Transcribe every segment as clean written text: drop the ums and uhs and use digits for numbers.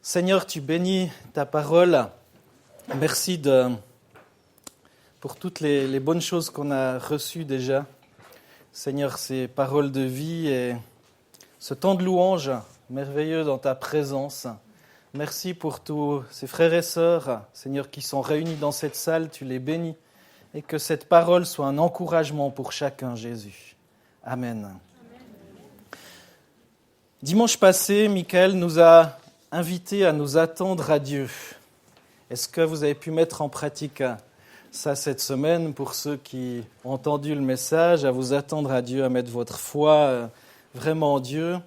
Seigneur, tu bénis ta parole. Merci pour toutes les bonnes choses qu'on a reçues déjà. Seigneur, ces paroles de vie et ce temps de louange merveilleux dans ta présence. Merci pour tous ces frères et sœurs, Seigneur, qui sont réunis dans cette salle. Tu les bénis et que cette parole soit un encouragement pour chacun, Jésus. Amen. Dimanche passé, Michael nous a invités à nous attendre à Dieu. Est-ce que vous avez pu mettre en pratique ça cette semaine pour ceux qui ont entendu le message, à vous attendre à Dieu, à mettre votre foi vraiment en Dieu?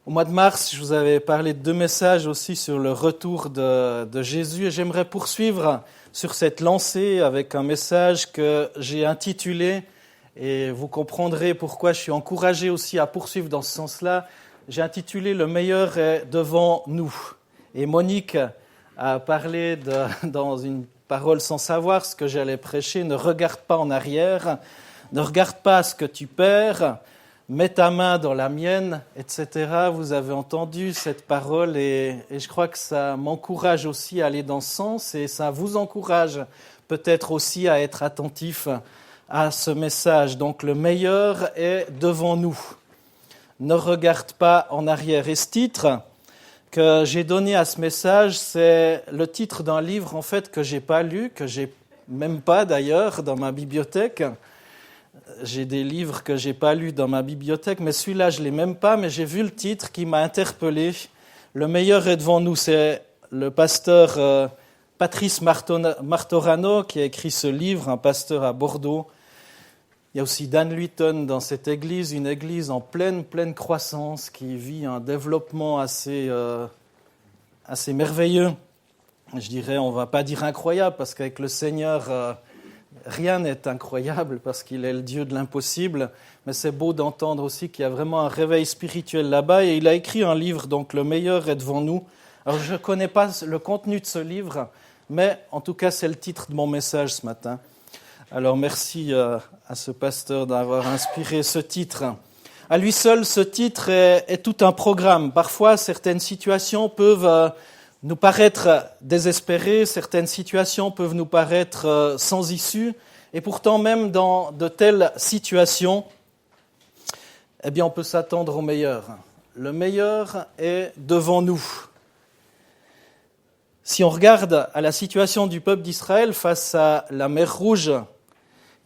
Au mois de mars, je vous avais parlé de 2 messages aussi sur le retour de Jésus et j'aimerais poursuivre sur cette lancée avec un message que j'ai intitulé, et vous comprendrez pourquoi je suis encouragé aussi à poursuivre dans ce sens-là. J'ai intitulé « Le meilleur est devant nous ». Et Monique a parlé dans une parole sans savoir ce que j'allais prêcher. Ne regarde pas en arrière, ne regarde pas ce que tu perds, mets ta main dans la mienne, etc. Vous avez entendu cette parole et je crois que ça m'encourage aussi à aller dans ce sens et ça vous encourage peut-être aussi à être attentif à ce message. Donc le meilleur est devant nous. Ne regarde pas en arrière. Et ce titre que j'ai donné à ce message, c'est le titre d'un livre en fait que j'ai pas lu, que j'ai même pas d'ailleurs dans ma bibliothèque. J'ai des livres que j'ai pas lus dans ma bibliothèque, mais celui-là je l'ai même pas. Mais j'ai vu le titre qui m'a interpellé. Le meilleur est devant nous. C'est le pasteur Patrice Martorano qui a écrit ce livre, un pasteur à Bordeaux. Il y a aussi Dan Luyton dans cette église, une église en pleine croissance qui vit un développement assez merveilleux. Je dirais, on ne va pas dire incroyable, parce qu'avec le Seigneur, rien n'est incroyable, parce qu'il est le Dieu de l'impossible. Mais c'est beau d'entendre aussi qu'il y a vraiment un réveil spirituel là-bas. Et il a écrit un livre, donc « Le meilleur est devant nous ». Alors je ne connais pas le contenu de ce livre, mais en tout cas, c'est le titre de mon message ce matin. Alors merci à ce pasteur d'avoir inspiré ce titre. À lui seul, ce titre est tout un programme. Parfois, certaines situations peuvent nous paraître désespérées, certaines situations peuvent nous paraître sans issue. Et pourtant, même dans de telles situations, eh bien, on peut s'attendre au meilleur. Le meilleur est devant nous. Si on regarde à la situation du peuple d'Israël face à la mer Rouge,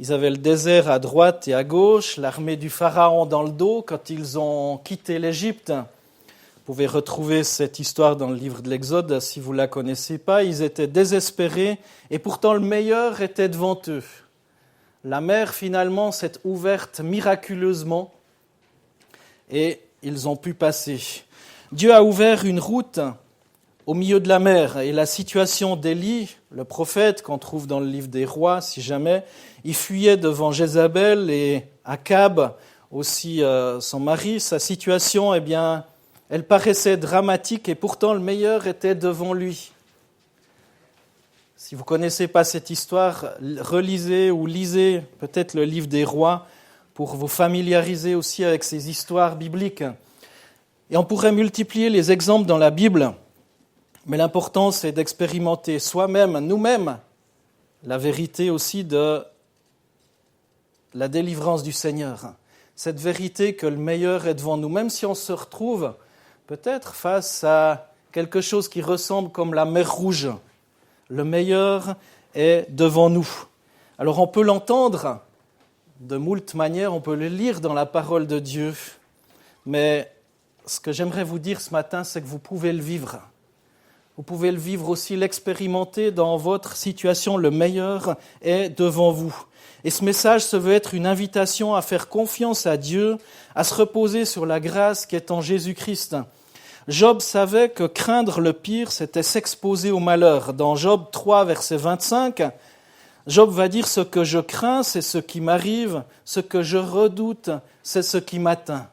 ils avaient le désert à droite et à gauche, l'armée du Pharaon dans le dos. Quand ils ont quitté l'Égypte, vous pouvez retrouver cette histoire dans le livre de l'Exode si vous ne la connaissez pas. Ils étaient désespérés et pourtant le meilleur était devant eux. La mer finalement s'est ouverte miraculeusement et ils ont pu passer. Dieu a ouvert une route au milieu de la mer. Et la situation d'Élie, le prophète qu'on trouve dans le livre des rois, si jamais, il fuyait devant Jézabel et Akab, aussi son mari. Sa situation, eh bien, elle paraissait dramatique et pourtant le meilleur était devant lui. Si vous ne connaissez pas cette histoire, relisez ou lisez peut-être le livre des rois pour vous familiariser aussi avec ces histoires bibliques. Et on pourrait multiplier les exemples dans la Bible. Mais l'important, c'est d'expérimenter soi-même, nous-mêmes, la vérité aussi de la délivrance du Seigneur. Cette vérité que le meilleur est devant nous, même si on se retrouve peut-être face à quelque chose qui ressemble comme la mer Rouge. Le meilleur est devant nous. Alors on peut l'entendre de moult manières, on peut le lire dans la parole de Dieu, mais ce que j'aimerais vous dire ce matin, c'est que vous pouvez le vivre. Vous pouvez le vivre aussi, l'expérimenter dans votre situation. Le meilleur est devant vous. Et ce message se veut être une invitation à faire confiance à Dieu, à se reposer sur la grâce qui est en Jésus-Christ. Job savait que craindre le pire, c'était s'exposer au malheur. Dans Job 3, verset 25, Job va dire « Ce que je crains, c'est ce qui m'arrive. Ce que je redoute, c'est ce qui m'atteint. »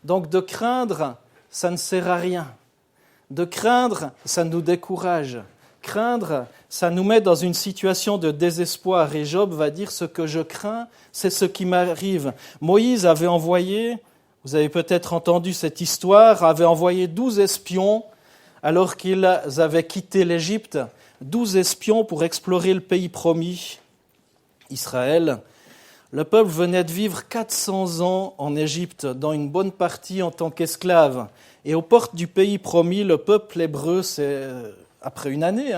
Donc de craindre, ça ne sert à rien. De craindre, ça nous décourage. Craindre, ça nous met dans une situation de désespoir. Et Job va dire « Ce que je crains, c'est ce qui m'arrive. » Moïse avait envoyé, vous avez peut-être entendu cette histoire, avait envoyé 12 espions alors qu'ils avaient quitté l'Égypte, 12 espions pour explorer le pays promis, Israël. Le peuple venait de vivre 400 ans en Égypte, dans une bonne partie en tant qu'esclave. Et aux portes du pays promis, le peuple hébreu, après une année,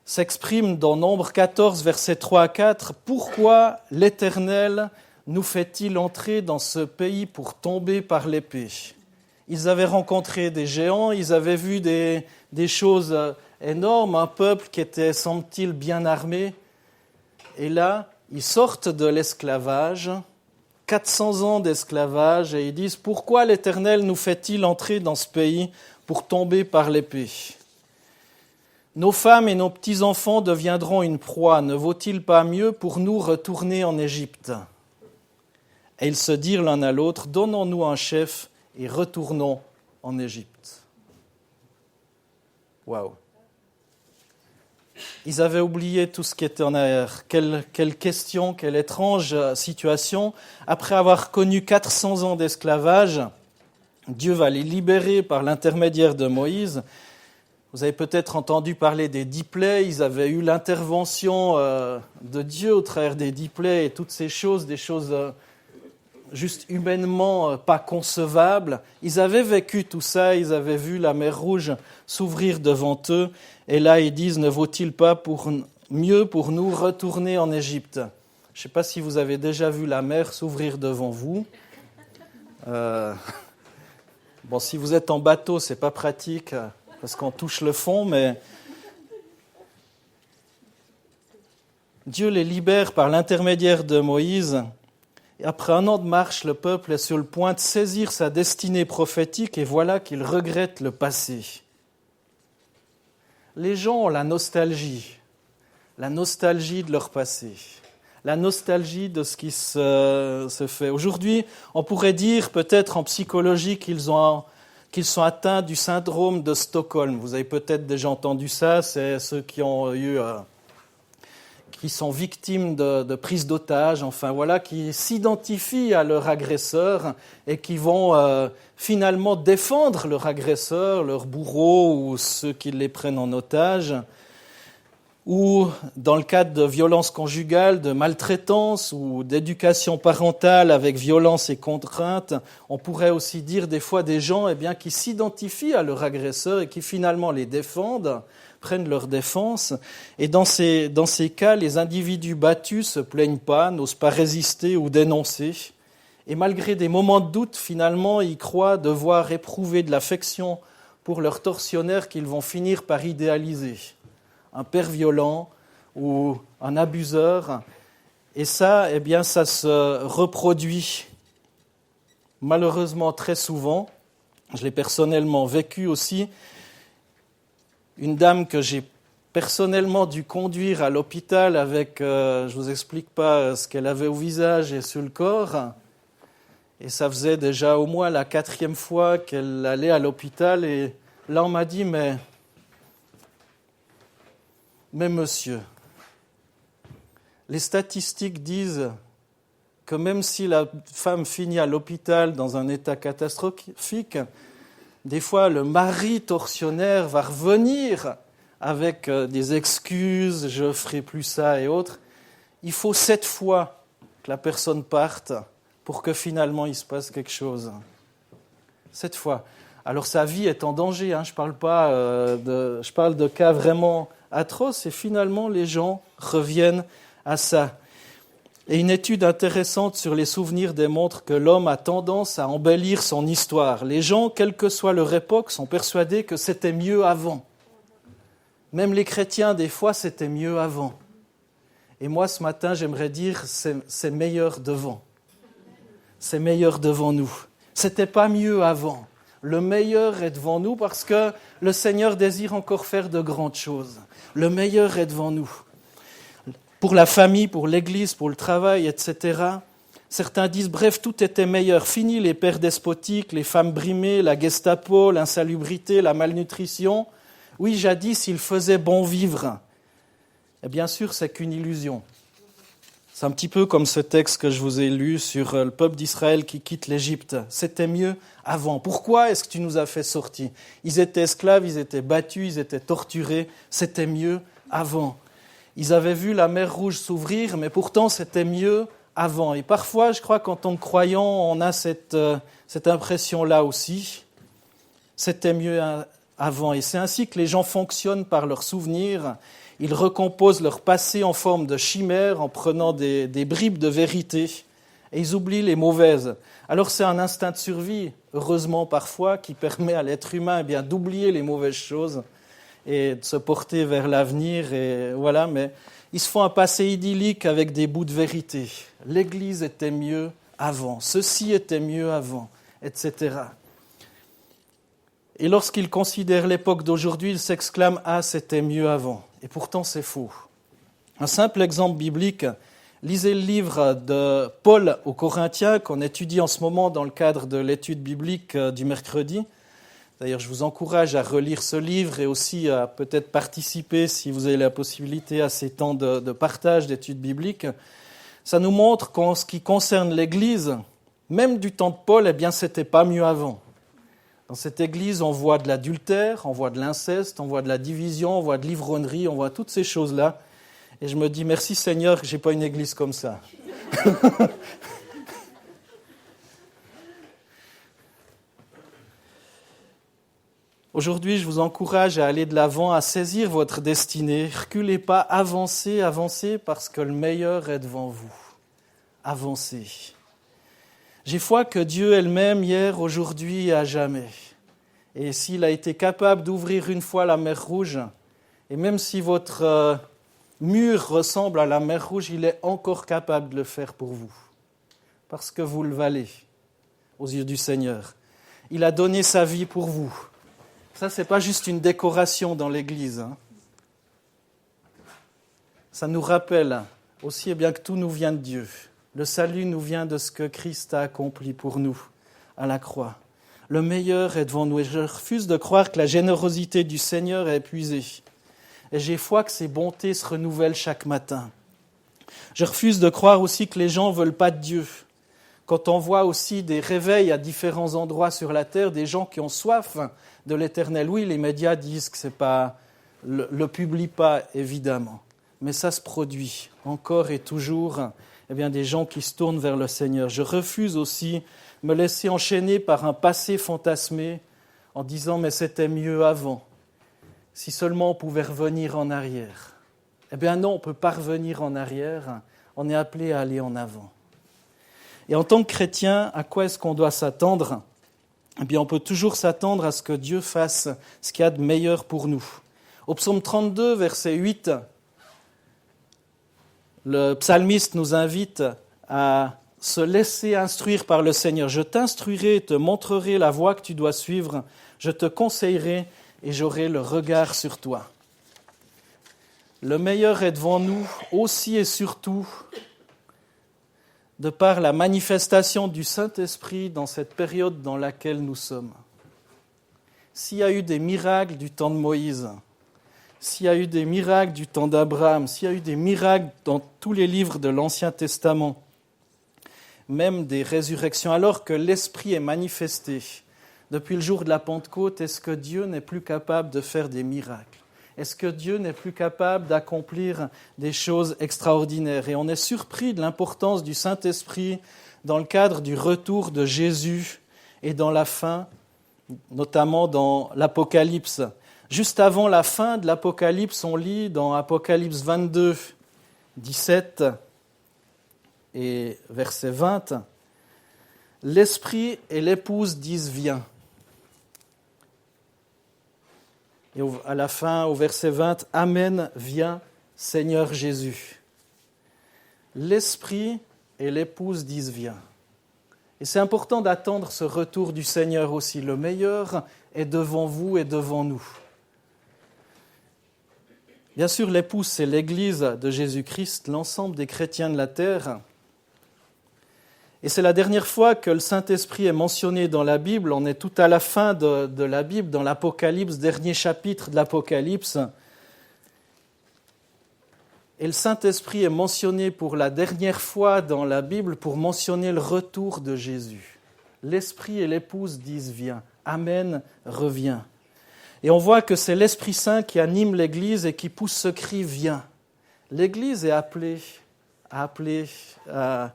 s'exprime dans Nombre 14, versets 3 à 4. « Pourquoi l'Éternel nous fait-il entrer dans ce pays pour tomber par l'épée ?» Ils avaient rencontré des géants, ils avaient vu des choses énormes, un peuple qui était, semble-t-il, bien armé. Et là, ils sortent de l'esclavage, 400 ans d'esclavage, et ils disent « Pourquoi l'Éternel nous fait-il entrer dans ce pays pour tomber par l'épée ? Nos femmes et nos petits-enfants deviendront une proie. Ne vaut-il pas mieux pour nous retourner en Égypte ?» Et ils se dirent l'un à l'autre « Donnons-nous un chef et retournons en Égypte. » Waouh! Ils avaient oublié tout ce qui était en arrière. Quelle question, quelle étrange situation. Après avoir connu 400 ans d'esclavage, Dieu va les libérer par l'intermédiaire de Moïse. Vous avez peut-être entendu parler des 10 plaies. Ils avaient eu l'intervention de Dieu au travers des 10 plaies et toutes ces choses, des choses juste humainement pas concevables. Ils avaient vécu tout ça, ils avaient vu la mer Rouge s'ouvrir devant eux. Et là, ils disent, ne vaut-il pas mieux pour nous retourner en Égypte ? Je ne sais pas si vous avez déjà vu la mer s'ouvrir devant vous. Bon, si vous êtes en bateau, ce n'est pas pratique parce qu'on touche le fond, mais Dieu les libère par l'intermédiaire de Moïse. Et après un an de marche, le peuple est sur le point de saisir sa destinée prophétique et voilà qu'il regrette le passé. Les gens ont la nostalgie de leur passé, la nostalgie de ce qui se fait. Aujourd'hui, on pourrait dire peut-être en psychologie qu'ils sont atteints du syndrome de Stockholm. Vous avez peut-être déjà entendu ça, c'est ceux qui sont victimes de prise d'otages, enfin voilà, qui s'identifient à leur agresseur et qui vont finalement défendre leur agresseur, leur bourreau ou ceux qui les prennent en otage. Ou dans le cadre de violences conjugales, de maltraitance ou d'éducation parentale avec violence et contrainte, on pourrait aussi dire des fois des gens qui s'identifient à leur agresseur et qui finalement les défendent, prennent leur défense. Et dans ces cas, les individus battus ne se plaignent pas, n'osent pas résister ou dénoncer. Et malgré des moments de doute, finalement, ils croient devoir éprouver de l'affection pour leur tortionnaire qu'ils vont finir par idéaliser. Un père violent ou un abuseur. Et ça, ça se reproduit malheureusement très souvent. Je l'ai personnellement vécu aussi. Une dame que j'ai personnellement dû conduire à l'hôpital avec, je ne vous explique pas ce qu'elle avait au visage et sur le corps. Et ça faisait déjà au moins la 4e fois qu'elle allait à l'hôpital. Et là, on m'a dit, mais monsieur, les statistiques disent que même si la femme finit à l'hôpital dans un état catastrophique, des fois le mari tortionnaire va revenir avec des excuses, je ne ferai plus ça et autres. Il faut 7 fois que la personne parte pour que finalement il se passe quelque chose. 7 fois. Alors sa vie est en danger, je parle de cas vraiment atroces et finalement les gens reviennent à ça. Et une étude intéressante sur les souvenirs démontre que l'homme a tendance à embellir son histoire. Les gens, quelle que soit leur époque, sont persuadés que c'était mieux avant. Même les chrétiens, des fois, c'était mieux avant. Et moi, ce matin, j'aimerais dire, c'est meilleur devant. C'est meilleur devant nous. C'était pas mieux avant. Le meilleur est devant nous parce que le Seigneur désire encore faire de grandes choses. Le meilleur est devant nous. Pour la famille, pour l'Église, pour le travail, etc. Certains disent, bref, tout était meilleur. Fini les pères despotiques, les femmes brimées, la Gestapo, l'insalubrité, la malnutrition. Oui, jadis, il faisait bon vivre. Et bien sûr, c'est qu'une illusion. C'est un petit peu comme ce texte que je vous ai lu sur le peuple d'Israël qui quitte l'Égypte. C'était mieux avant. Pourquoi est-ce que tu nous as fait sortir ? Ils étaient esclaves, ils étaient battus, ils étaient torturés. C'était mieux avant. Ils avaient vu la mer Rouge s'ouvrir, mais pourtant c'était mieux avant. Et parfois, je crois qu'en tant que croyant, on a cette impression-là aussi. C'était mieux avant. Et c'est ainsi que les gens fonctionnent par leurs souvenirs. Ils recomposent leur passé en forme de chimère en prenant des bribes de vérité et ils oublient les mauvaises. Alors c'est un instinct de survie, heureusement parfois, qui permet à l'être humain d'oublier les mauvaises choses et de se porter vers l'avenir. Et voilà, mais ils se font un passé idyllique avec des bouts de vérité. L'Église était mieux avant, ceci était mieux avant, etc. Et lorsqu'ils considèrent l'époque d'aujourd'hui, ils s'exclament « Ah, c'était mieux avant ». Et pourtant, c'est faux. Un simple exemple biblique, lisez le livre de Paul aux Corinthiens qu'on étudie en ce moment dans le cadre de l'étude biblique du mercredi. D'ailleurs, je vous encourage à relire ce livre et aussi à peut-être participer, si vous avez la possibilité, à ces temps de partage d'études bibliques. Ça nous montre qu'en ce qui concerne l'Église, même du temps de Paul, c'était pas mieux avant. Dans cette église, on voit de l'adultère, on voit de l'inceste, on voit de la division, on voit de l'ivrognerie, on voit toutes ces choses-là. Et je me dis, merci Seigneur que je n'ai pas une église comme ça. Aujourd'hui, je vous encourage à aller de l'avant, à saisir votre destinée. Reculez pas, avancez, avancez, parce que le meilleur est devant vous. Avancez. J'ai foi que Dieu est le même hier, aujourd'hui et à jamais. Et s'il a été capable d'ouvrir une fois la mer Rouge, et même si votre mur ressemble à la mer Rouge, il est encore capable de le faire pour vous. Parce que vous le valez aux yeux du Seigneur. Il a donné sa vie pour vous. Ça, ce n'est pas juste une décoration dans l'Église. Ça nous rappelle aussi que tout nous vient de Dieu. Le salut nous vient de ce que Christ a accompli pour nous à la croix. Le meilleur est devant nous et je refuse de croire que la générosité du Seigneur est épuisée. Et j'ai foi que ses bontés se renouvellent chaque matin. Je refuse de croire aussi que les gens ne veulent pas de Dieu. Quand on voit aussi des réveils à différents endroits sur la terre, des gens qui ont soif de l'Éternel, oui, les médias disent que c'est pas, le publient pas évidemment, mais ça se produit encore et toujours. Des gens qui se tournent vers le Seigneur. Je refuse aussi me laisser enchaîner par un passé fantasmé en disant « mais c'était mieux avant ». Si seulement on pouvait revenir en arrière. Non, on ne peut pas revenir en arrière. On est appelé à aller en avant. Et en tant que chrétien, à quoi est-ce qu'on doit s'attendre ? On peut toujours s'attendre à ce que Dieu fasse ce qu'il y a de meilleur pour nous. Au psaume 32, verset 8, le psalmiste nous invite à se laisser instruire par le Seigneur. Je t'instruirai, te montrerai la voie que tu dois suivre, je te conseillerai et j'aurai le regard sur toi. Le meilleur est devant nous aussi et surtout de par la manifestation du Saint-Esprit dans cette période dans laquelle nous sommes. S'il y a eu des miracles du temps de Moïse, s'il y a eu des miracles du temps d'Abraham, s'il y a eu des miracles dans tous les livres de l'Ancien Testament, même des résurrections, alors que l'Esprit est manifesté depuis le jour de la Pentecôte, est-ce que Dieu n'est plus capable de faire des miracles ? Est-ce que Dieu n'est plus capable d'accomplir des choses extraordinaires ? Et on est surpris de l'importance du Saint-Esprit dans le cadre du retour de Jésus et dans la fin, notamment dans l'Apocalypse. Juste avant la fin de l'Apocalypse, on lit dans Apocalypse 22, 17 et verset 20, « L'Esprit et l'épouse disent « Viens ». Et à la fin, au verset 20, « Amen, viens, Seigneur Jésus ». L'Esprit et l'épouse disent « Viens ». Et c'est important d'attendre ce retour du Seigneur aussi. Le meilleur est devant vous et devant nous. Bien sûr, l'épouse, c'est l'Église de Jésus-Christ, l'ensemble des chrétiens de la terre. Et c'est la dernière fois que le Saint-Esprit est mentionné dans la Bible. On est tout à la fin de la Bible, dans l'Apocalypse, dernier chapitre de l'Apocalypse. Et le Saint-Esprit est mentionné pour la dernière fois dans la Bible pour mentionner le retour de Jésus. L'Esprit et l'épouse disent « Viens ». Amen, reviens. Et on voit que c'est l'Esprit Saint qui anime l'Église et qui pousse ce cri « Viens ». L'Église est appelée à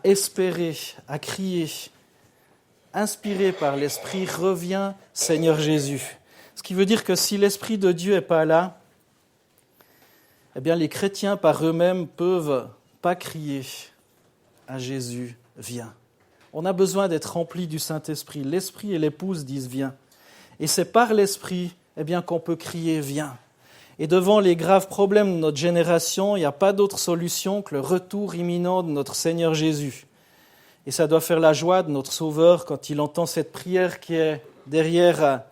espérer, à crier, inspirée par l'Esprit « Reviens, Seigneur Jésus ». Ce qui veut dire que si l'Esprit de Dieu n'est pas là, eh bien les chrétiens par eux-mêmes ne peuvent pas crier à Jésus « Viens ». On a besoin d'être remplis du Saint-Esprit. L'Esprit et l'épouse disent « Viens ». Et c'est par l'Esprit qu'on peut crier « Viens ». Et devant les graves problèmes de notre génération, il n'y a pas d'autre solution que le retour imminent de notre Seigneur Jésus. Et ça doit faire la joie de notre Sauveur quand il entend cette prière qui est derrière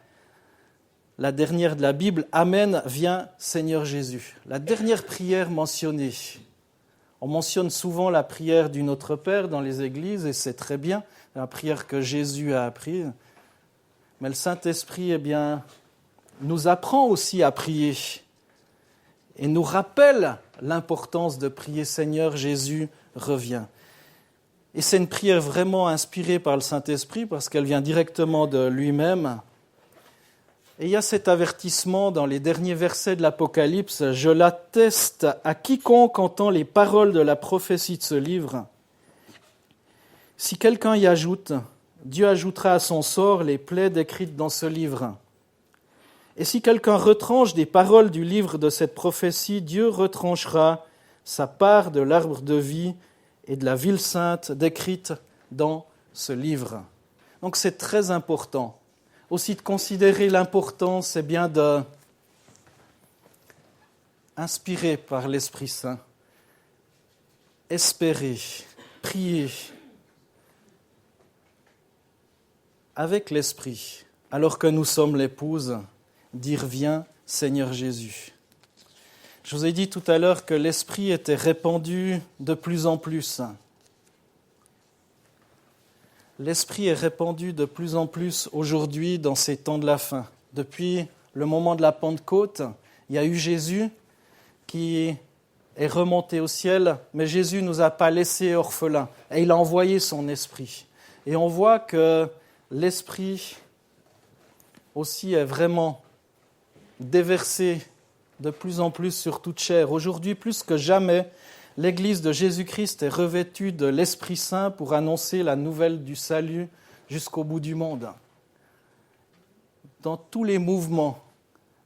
la dernière de la Bible. « Amen, viens Seigneur Jésus ». La dernière prière mentionnée. On mentionne souvent la prière du Notre Père dans les églises, et c'est très bien, la prière que Jésus a apprise. Mais le Saint-Esprit, nous apprend aussi à prier et nous rappelle l'importance de prier « Seigneur Jésus, reviens ». Et c'est une prière vraiment inspirée par le Saint-Esprit parce qu'elle vient directement de lui-même. Et il y a cet avertissement dans les derniers versets de l'Apocalypse. « Je l'atteste à quiconque entend les paroles de la prophétie de ce livre. Si quelqu'un y ajoute, Dieu ajoutera à son sort les plaies décrites dans ce livre. Et si quelqu'un retranche des paroles du livre de cette prophétie, Dieu retranchera sa part de l'arbre de vie et de la ville sainte décrite dans ce livre. » Donc c'est très important. Aussi de considérer l'importance de inspiré par l'Esprit Saint, espérer, prier avec l'Esprit, alors que nous sommes l'épouse, dire « Viens, Seigneur Jésus ». Je vous ai dit tout à l'heure que l'Esprit était répandu de plus en plus. L'Esprit est répandu de plus en plus aujourd'hui dans ces temps de la fin. Depuis le moment de la Pentecôte, il y a eu Jésus qui est remonté au ciel, mais Jésus ne nous a pas laissés orphelins et il a envoyé son Esprit. Et on voit que l'Esprit aussi est vraiment déversé de plus en plus sur toute chair. Aujourd'hui, plus que jamais, l'Église de Jésus-Christ est revêtue de l'Esprit Saint pour annoncer la nouvelle du salut jusqu'au bout du monde. Dans tous les mouvements,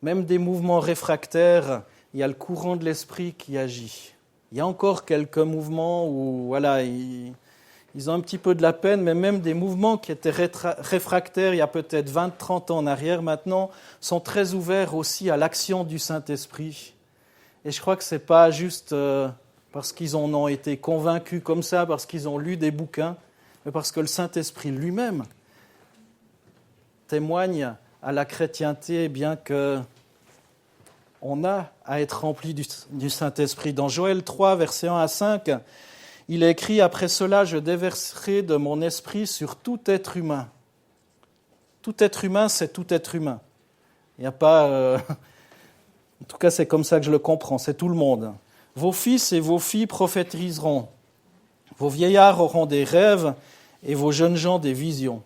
même des mouvements réfractaires, il y a le courant de l'Esprit qui agit. Il y a encore quelques mouvements où ils ont un petit peu de la peine, mais même des mouvements qui étaient réfractaires il y a peut-être 20-30 ans en arrière maintenant, sont très ouverts aussi à l'action du Saint-Esprit. Et je crois que ce n'est pas juste parce qu'ils en ont été convaincus comme ça, parce qu'ils ont lu des bouquins, mais parce que le Saint-Esprit lui-même témoigne à la chrétienté qu'on a à être rempli du Saint-Esprit. Dans Joël 3, versets 1 à 5, il est écrit « Après cela, je déverserai de mon esprit sur tout être humain ». Tout être humain, c'est tout être humain. Il n'y a pas... En tout cas, c'est comme ça que je le comprends, c'est tout le monde. « Vos fils et vos filles prophétiseront. Vos vieillards auront des rêves et vos jeunes gens des visions.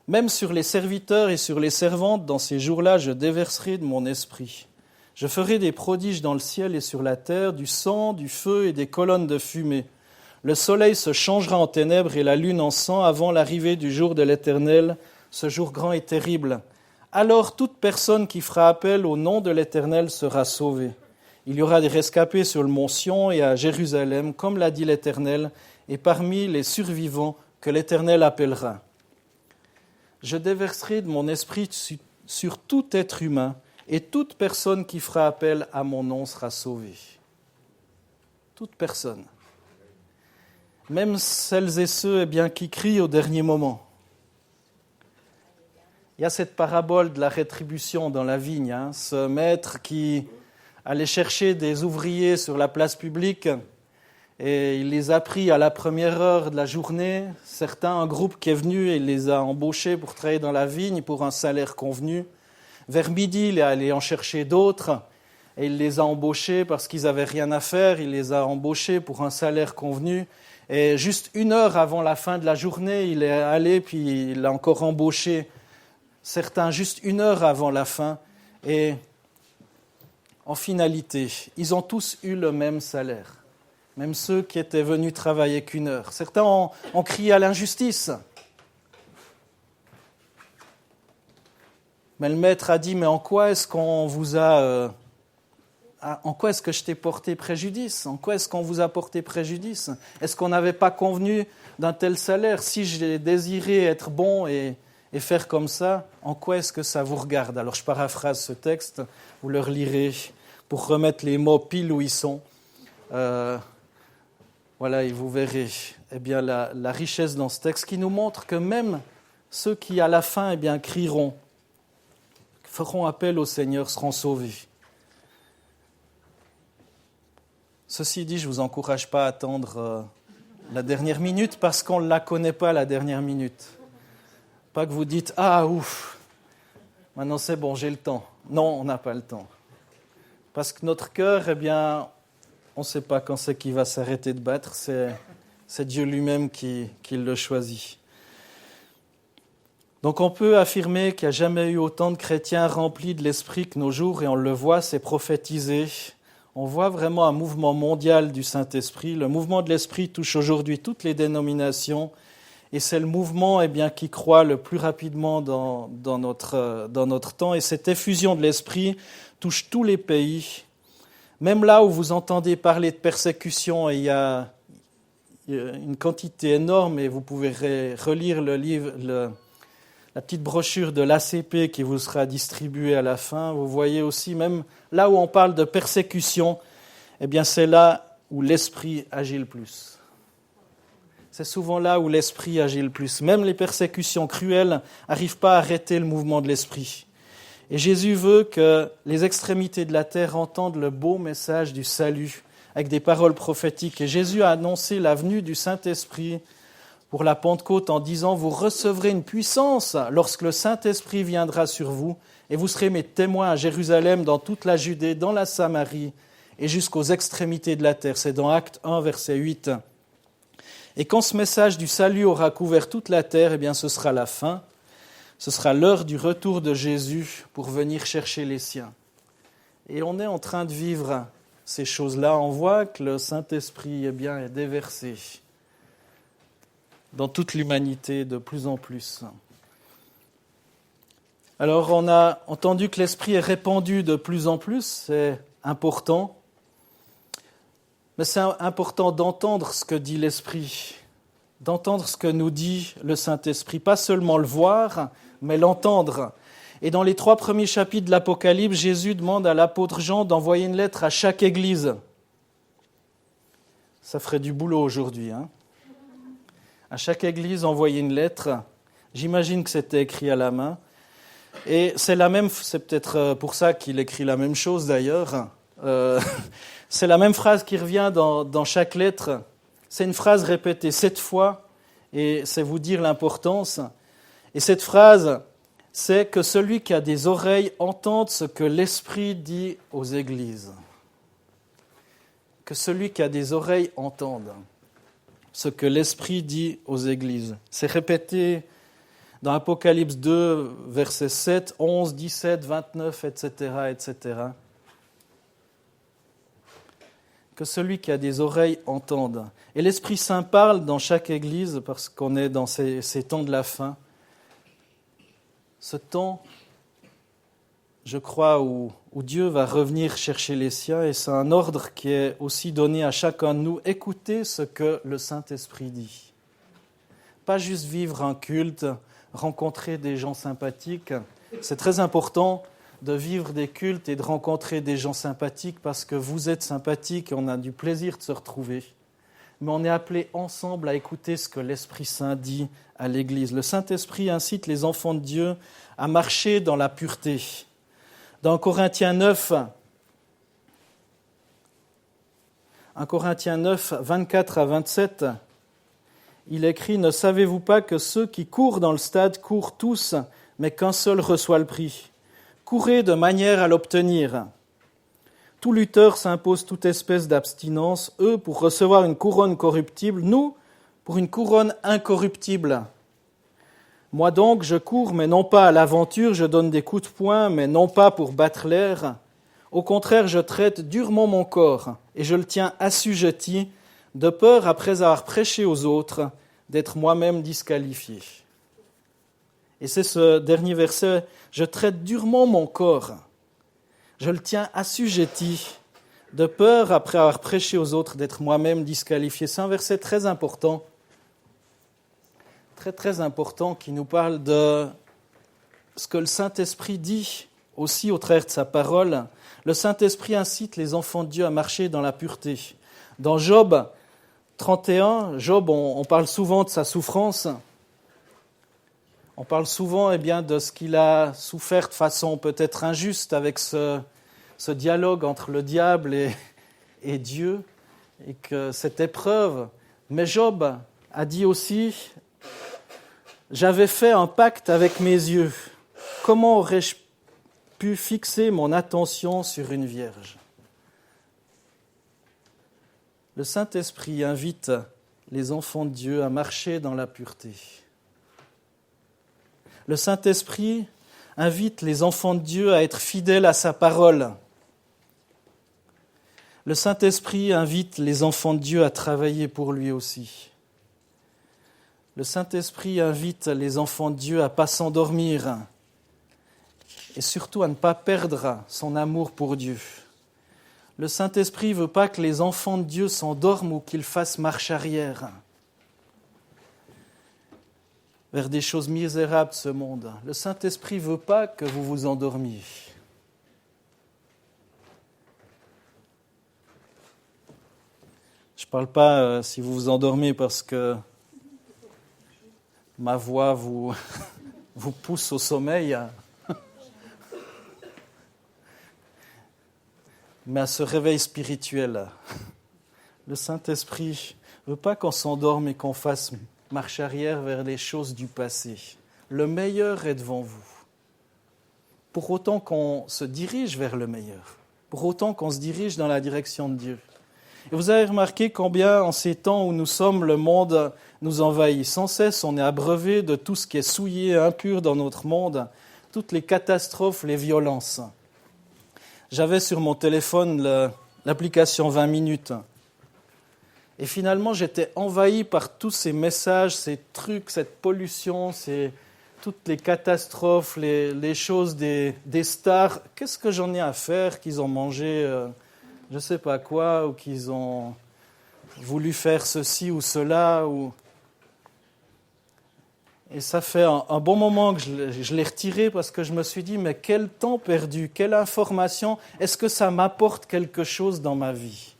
Même sur les serviteurs et sur les servantes, dans ces jours-là, je déverserai de mon esprit. Je ferai des prodiges dans le ciel et sur la terre, du sang, du feu et des colonnes de fumée. Le soleil se changera en ténèbres et la lune en sang avant l'arrivée du jour de l'Éternel, ce jour grand et terrible. Alors toute personne qui fera appel au nom de l'Éternel sera sauvée. Il y aura des rescapés sur le mont Sion et à Jérusalem, comme l'a dit l'Éternel, et parmi les survivants que l'Éternel appellera. Je déverserai de mon esprit sur tout être humain, et toute personne qui fera appel à mon nom sera sauvée. Toute personne. Même celles et ceux qui crient au dernier moment. Il y a cette parabole de la rétribution dans la vigne. Ce maître qui allait chercher des ouvriers sur la place publique et il les a pris à la première heure de la journée. Certains, un groupe qui est venu et les a embauchés pour travailler dans la vigne pour un salaire convenu. Vers midi, il est allé en chercher d'autres. et il les a embauchés parce qu'ils n'avaient rien à faire, il les a embauchés pour un salaire convenu. Et juste 1 heure avant la fin de la journée, il est allé, puis il a encore embauché certains juste 1 heure avant la fin. Et en finalité, ils ont tous eu le même salaire, même ceux qui étaient venus travailler qu'1 heure. Certains ont crié à l'injustice. Mais le maître a dit, mais en quoi est-ce qu'on vous a... en quoi est-ce que je t'ai porté préjudice ? En quoi est-ce qu'on vous a porté préjudice ? Est-ce qu'on n'avait pas convenu d'un tel salaire ? Si j'ai désiré être bon et faire comme ça, en quoi est-ce que ça vous regarde ? Alors je paraphrase ce texte, vous le relirez pour remettre les mots pile où ils sont. Voilà, et vous verrez bien, la richesse dans ce texte qui nous montre que même ceux qui à la fin crieront, feront appel au Seigneur, seront sauvés. Ceci dit, je ne vous encourage pas à attendre la dernière minute parce qu'on ne la connaît pas, la dernière minute. Pas que vous dites « Ah, ouf, maintenant c'est bon, j'ai le temps ». Non, on n'a pas le temps. Parce que notre cœur, on ne sait pas quand c'est qu'il va s'arrêter de battre. C'est Dieu lui-même qui le choisit. Donc on peut affirmer qu'il n'y a jamais eu autant de chrétiens remplis de l'Esprit que nos jours, et on le voit, c'est prophétisé. On voit vraiment un mouvement mondial du Saint-Esprit. Le mouvement de l'Esprit touche aujourd'hui toutes les dénominations, et c'est le mouvement qui croît le plus rapidement dans notre temps. Et cette effusion de l'Esprit touche tous les pays. Même là où vous entendez parler de persécution, il y a une quantité énorme, et vous pouvez relire le livre, la petite brochure de l'ACP qui vous sera distribuée à la fin. Vous voyez aussi, même là où on parle de persécution, c'est là où l'Esprit agit le plus. C'est souvent là où l'Esprit agit le plus. Même les persécutions cruelles n'arrivent pas à arrêter le mouvement de l'Esprit. Et Jésus veut que les extrémités de la terre entendent le beau message du salut avec des paroles prophétiques. Et Jésus a annoncé la venue du Saint-Esprit pour la Pentecôte en disant « Vous recevrez une puissance lorsque le Saint-Esprit viendra sur vous, et vous serez mes témoins à Jérusalem, dans toute la Judée, dans la Samarie et jusqu'aux extrémités de la terre. » C'est dans Actes 1, verset 8. Et quand ce message du salut aura couvert toute la terre, ce sera la fin. Ce sera l'heure du retour de Jésus pour venir chercher les siens. Et on est en train de vivre ces choses-là. On voit que le Saint-Esprit est déversé dans toute l'humanité de plus en plus. Alors on a entendu que l'Esprit est répandu de plus en plus, c'est important. Mais c'est important d'entendre ce que dit l'Esprit, d'entendre ce que nous dit le Saint-Esprit, pas seulement le voir, mais l'entendre. Et dans les 3 premiers chapitres de l'Apocalypse, Jésus demande à l'apôtre Jean d'envoyer une lettre à chaque église. Ça ferait du boulot aujourd'hui, À chaque église, envoyer une lettre. J'imagine que c'était écrit à la main. Et c'est peut-être pour ça qu'il écrit la même chose d'ailleurs. C'est la même phrase qui revient dans chaque lettre. C'est une phrase répétée 7 fois, et c'est vous dire l'importance. Et cette phrase, c'est que celui qui a des oreilles entende ce que l'Esprit dit aux églises. Que celui qui a des oreilles entende ce que l'Esprit dit aux églises. C'est répété dans Apocalypse 2, versets 7, 11, 17, 29, etc., etc. Que celui qui a des oreilles entende. Et l'Esprit Saint parle dans chaque église, parce qu'on est dans ces temps de la fin. Ce temps, je crois, où Dieu va revenir chercher les siens, et c'est un ordre qui est aussi donné à chacun de nous. Écoutez ce que le Saint-Esprit dit. Pas juste vivre un culte, rencontrer des gens sympathiques. C'est très important de vivre des cultes et de rencontrer des gens sympathiques parce que vous êtes sympathiques et on a du plaisir de se retrouver. Mais on est appelés ensemble à écouter ce que l'Esprit Saint dit à l'Église. Le Saint-Esprit incite les enfants de Dieu à marcher dans la pureté. Dans Corinthiens 9, 24 à 27, il écrit « Ne savez-vous pas que ceux qui courent dans le stade courent tous, mais qu'un seul reçoit le prix ? Courez de manière à l'obtenir. tout lutteur s'impose toute espèce d'abstinence, eux pour recevoir une couronne corruptible, nous pour une couronne incorruptible. Moi donc, je cours, mais non pas à l'aventure, je donne des coups de poing, mais non pas pour battre l'air. Au contraire, je traite durement mon corps, et je le tiens assujetti, de peur, après avoir prêché aux autres, d'être moi-même disqualifié. Et c'est ce dernier verset, je traite durement mon corps, je le tiens assujetti, de peur, après avoir prêché aux autres, d'être moi-même disqualifié. C'est un verset très important, très important, qui nous parle de ce que le Saint-Esprit dit aussi au travers de sa parole. Le Saint-Esprit incite les enfants de Dieu à marcher dans la pureté. Dans Job 31, Job, on parle souvent de sa souffrance. On parle souvent de ce qu'il a souffert de façon peut-être injuste avec ce dialogue entre le diable et Dieu, et que cette épreuve. Mais Job a dit aussi, « J'avais fait un pacte avec mes yeux. Comment aurais-je pu fixer mon attention sur une vierge ?» Le Saint-Esprit invite les enfants de Dieu à marcher dans la pureté. Le Saint-Esprit invite les enfants de Dieu à être fidèles à sa parole. Le Saint-Esprit invite les enfants de Dieu à travailler pour lui aussi. Le Saint-Esprit invite les enfants de Dieu à ne pas s'endormir et surtout à ne pas perdre son amour pour Dieu. Le Saint-Esprit ne veut pas que les enfants de Dieu s'endorment ou qu'ils fassent marche arrière vers des choses misérables de ce monde. Le Saint-Esprit ne veut pas que vous vous endormiez. Je ne parle pas si vous vous endormez parce que ma voix vous pousse au sommeil, mais à ce réveil spirituel. Le Saint-Esprit ne veut pas qu'on s'endorme et qu'on fasse marche arrière vers les choses du passé. Le meilleur est devant vous. Pour autant qu'on se dirige vers le meilleur, pour autant qu'on se dirige dans la direction de Dieu. Et vous avez remarqué combien, en ces temps où nous sommes, le monde nous envahit. Sans cesse, on est abreuvé de tout ce qui est souillé et impur dans notre monde, toutes les catastrophes, les violences. J'avais sur mon téléphone l'application 20 minutes. Et finalement, j'étais envahi par tous ces messages, ces trucs, cette pollution, toutes les catastrophes, les choses des stars. Qu'est-ce que j'en ai à faire qu'ils ont mangé je ne sais pas quoi, ou qu'ils ont voulu faire ceci ou cela. Et ça fait un bon moment que je l'ai retiré parce que je me suis dit, mais quel temps perdu, quelle information, est-ce que ça m'apporte quelque chose dans ma vie ?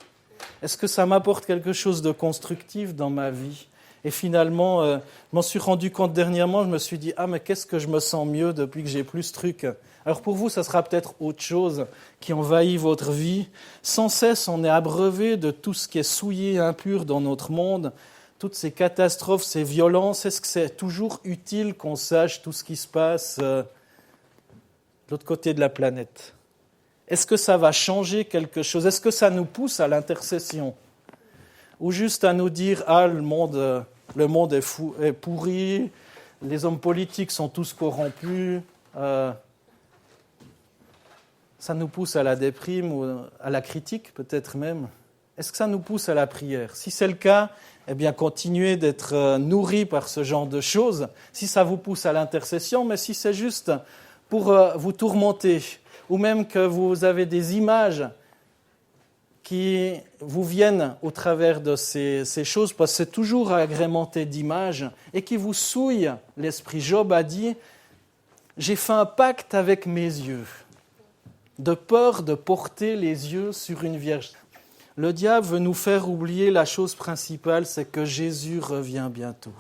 Est-ce que ça m'apporte quelque chose de constructif dans ma vie ? Et finalement, je m'en suis rendu compte dernièrement, je me suis dit, mais qu'est-ce que je me sens mieux depuis que j'ai plus ce truc ? Alors pour vous, ça sera peut-être autre chose qui envahit votre vie. Sans cesse, on est abreuvé de tout ce qui est souillé et impur dans notre monde, toutes ces catastrophes, ces violences. Est-ce que c'est toujours utile qu'on sache tout ce qui se passe de l'autre côté de la planète ? Est-ce que ça va changer quelque chose ? Est-ce que ça nous pousse à l'intercession ? Ou juste à nous dire « Ah, le monde est pourri, les hommes politiques sont tous corrompus. » Ça nous pousse à la déprime ou à la critique peut-être même. Est-ce que ça nous pousse à la prière ? Si c'est le cas, continuez d'être nourris par ce genre de choses. Si ça vous pousse à l'intercession, mais si c'est juste pour vous tourmenter, ou même que vous avez des images qui vous viennent au travers de ces choses, parce que c'est toujours agrémenté d'images, et qui vous souillent l'esprit. Job a dit, « J'ai fait un pacte avec mes yeux, de peur de porter les yeux sur une vierge. » Le diable veut nous faire oublier la chose principale, c'est que Jésus revient bientôt.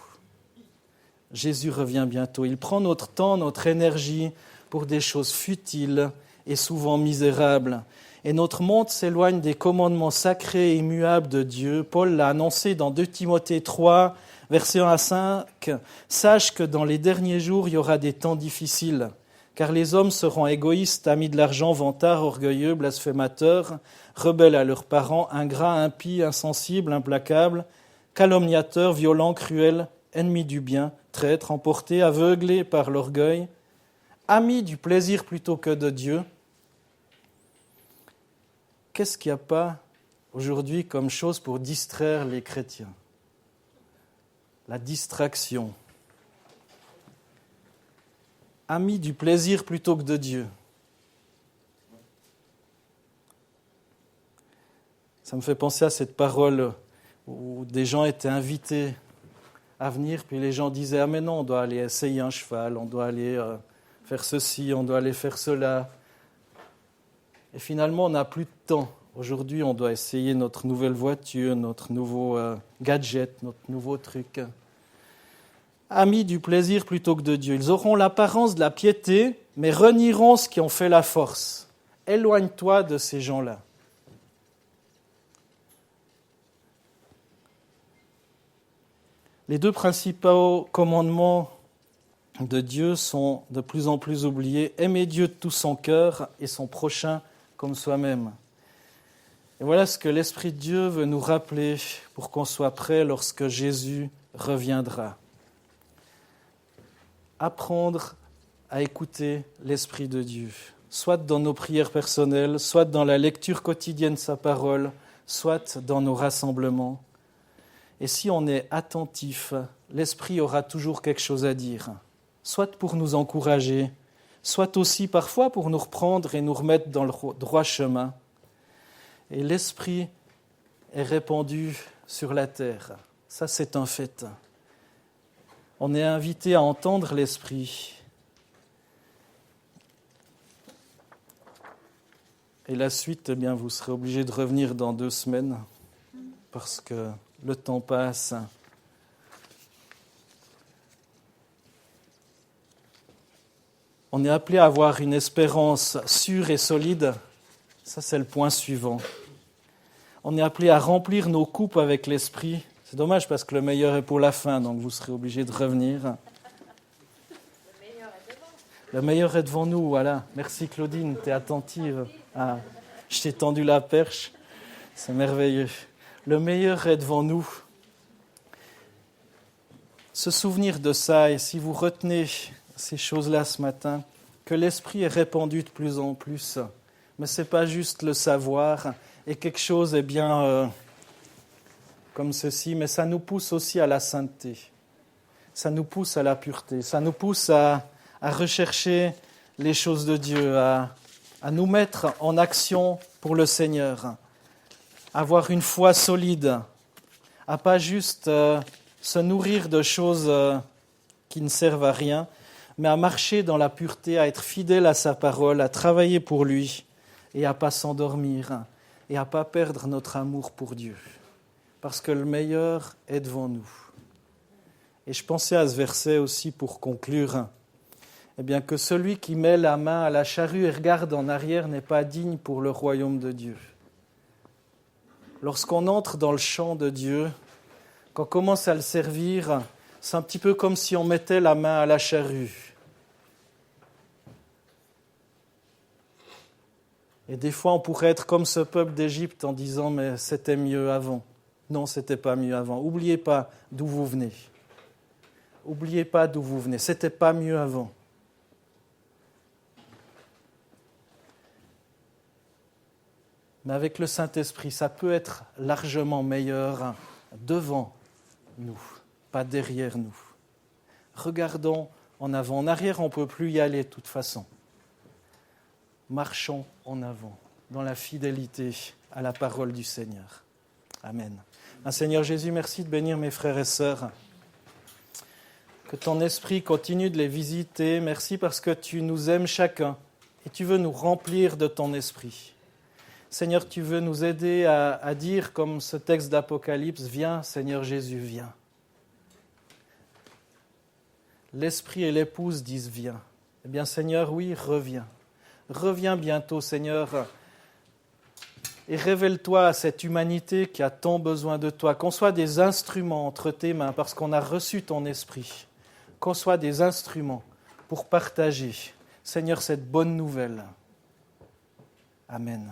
Jésus revient bientôt. Il prend notre temps, notre énergie pour des choses futiles et souvent misérables. Et notre monde s'éloigne des commandements sacrés et immuables de Dieu. Paul l'a annoncé dans 2 Timothée 3, versets 1 à 5. « Sache que dans les derniers jours, il y aura des temps difficiles, Car les hommes seront égoïstes, amis de l'argent, vantards, orgueilleux, blasphémateurs, rebelles à leurs parents, ingrats, impies, insensibles, implacables, calomniateurs, violents, cruels, ennemis du bien, traîtres, emportés, aveuglés par l'orgueil, amis du plaisir plutôt que de Dieu. Qu'est-ce qu'il n'y a pas aujourd'hui comme chose pour distraire les chrétiens ? La distraction. Amis du plaisir plutôt que de Dieu. Ça me fait penser à cette parole où des gens étaient invités à venir, puis les gens disaient « Ah mais non, on doit aller essayer un cheval, on doit aller faire ceci, on doit aller faire cela. » Et finalement, on n'a plus de temps. Aujourd'hui, on doit essayer notre nouvelle voiture, notre nouveau gadget, notre nouveau truc. Amis du plaisir plutôt que de Dieu. Ils auront l'apparence de la piété, mais renieront ce qui en fait la force. Éloigne-toi de ces gens-là. Les deux principaux commandements de Dieu sont de plus en plus oubliés. Aimer Dieu de tout son cœur et son prochain comme soi-même. Et voilà ce que l'Esprit de Dieu veut nous rappeler pour qu'on soit prêt lorsque Jésus reviendra. Apprendre à écouter l'Esprit de Dieu, soit dans nos prières personnelles, soit dans la lecture quotidienne de sa parole, soit dans nos rassemblements. Et si on est attentif, l'Esprit aura toujours quelque chose à dire, soit pour nous encourager, soit aussi parfois pour nous reprendre et nous remettre dans le droit chemin. Et l'Esprit est répandu sur la terre. Ça, c'est un fait. On est invité à entendre l'Esprit. Et la suite, eh bien, vous serez obligés de revenir dans 2 semaines, parce que le temps passe. On est appelé à avoir une espérance sûre et solide. Ça, c'est le point suivant. On est appelé à remplir nos coupes avec l'Esprit. C'est dommage parce que le meilleur est pour la fin, donc vous serez obligés de revenir. Le meilleur est devant nous, voilà. Merci Claudine, tu es attentive. Ah, je t'ai tendu la perche, c'est merveilleux. Le meilleur est devant nous. Se souvenir de ça, et si vous retenez ces choses-là ce matin, que l'Esprit est répandu de plus en plus. Mais ce n'est pas juste le savoir, et quelque chose est bien comme ceci, mais ça nous pousse aussi à la sainteté. Ça nous pousse à la pureté, ça nous pousse à rechercher les choses de Dieu, à nous mettre en action pour le Seigneur, avoir une foi solide, à pas juste se nourrir de choses qui ne servent à rien, mais à marcher dans la pureté, à être fidèle à sa parole, à travailler pour lui et à pas s'endormir et à pas perdre notre amour pour Dieu, parce que le meilleur est devant nous. Et je pensais à ce verset aussi pour conclure. Eh bien, que celui qui met la main à la charrue et regarde en arrière n'est pas digne pour le royaume de Dieu. Lorsqu'on entre dans le champ de Dieu, qu'on commence à le servir, c'est un petit peu comme si on mettait la main à la charrue. Et des fois, on pourrait être comme ce peuple d'Égypte en disant « mais c'était mieux avant ». Non, c'était pas mieux avant. N'oubliez pas d'où vous venez. N'oubliez pas d'où vous venez. C'était pas mieux avant. Mais avec le Saint-Esprit, ça peut être largement meilleur devant nous, pas derrière nous. Regardons en avant. En arrière, on ne peut plus y aller de toute façon. Marchons en avant, dans la fidélité à la parole du Seigneur. Amen. Seigneur Jésus, merci de bénir mes frères et sœurs. Que ton esprit continue de les visiter. Merci parce que tu nous aimes chacun et tu veux nous remplir de ton esprit. Seigneur, tu veux nous aider à dire, comme ce texte d'Apocalypse, « Viens, Seigneur Jésus, viens ». L'esprit et l'épouse disent « Viens ». Eh bien, Seigneur, oui, reviens. Reviens bientôt, Seigneur, et révèle-toi à cette humanité qui a tant besoin de toi. Qu'on soit des instruments entre tes mains, parce qu'on a reçu ton esprit. Qu'on soit des instruments pour partager, Seigneur, cette bonne nouvelle. Amen.